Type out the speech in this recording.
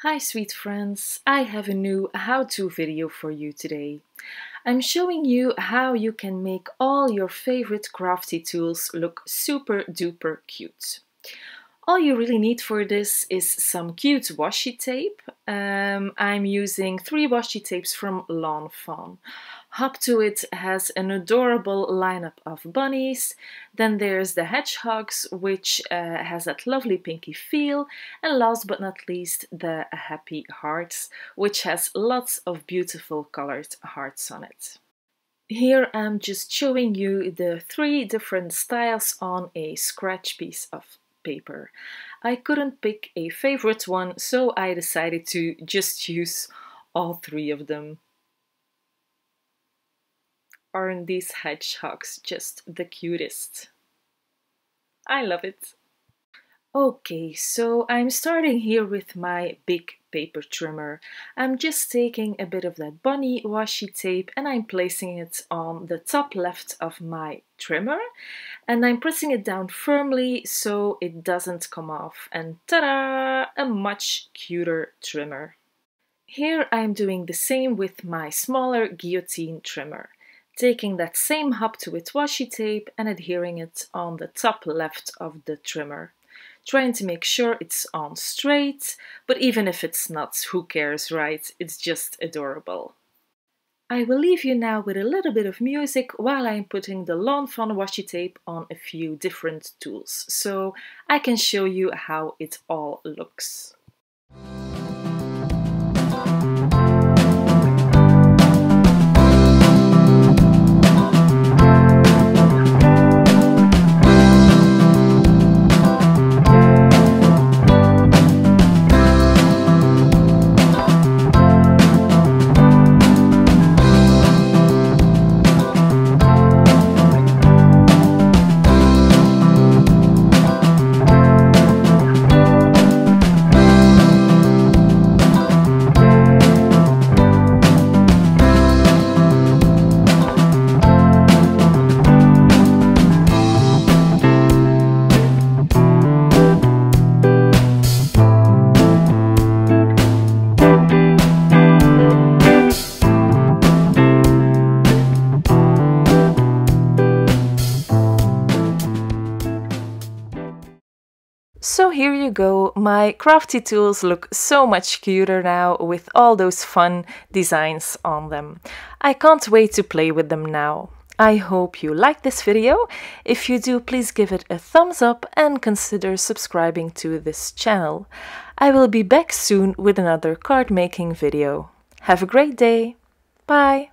Hi sweet friends, I have a new how-to video for you today. I'm showing you how you can make all your favorite crafty tools look super duper cute. All you really need for this is some cute washi tape. I'm using 3 washi tapes from Cloud9. Up to it has an adorable lineup of bunnies. Then there's the hedgehogs, which has that lovely pinky feel. And last but not least, the happy hearts, which has lots of beautiful colored hearts on it. Here I'm just showing you the 3 different styles on a scratch piece of paper. I couldn't pick a favorite one, so I decided to just use all 3 of them. Aren't these hedgehogs just the cutest? I love it. Okay, so I'm starting here with my big paper trimmer. I'm just taking a bit of that bunny washi tape and I'm placing it on the top left of my trimmer and I'm pressing it down firmly so it doesn't come off, and ta-da! A much cuter trimmer. Here I'm doing the same with my smaller guillotine trimmer, taking that same up to it washi tape and adhering it on the top left of the trimmer. Trying to make sure it's on straight, but even if it's not, who cares, right? It's just adorable. I will leave you now with a little bit of music while I'm putting the Cloud9 washi tape on a few different tools, so I can show you how it all looks. So here you go, my crafty tools look so much cuter now with all those fun designs on them. I can't wait to play with them now. I hope you liked this video. If you do, please give it a thumbs up and consider subscribing to this channel. I will be back soon with another card making video. Have a great day. Bye!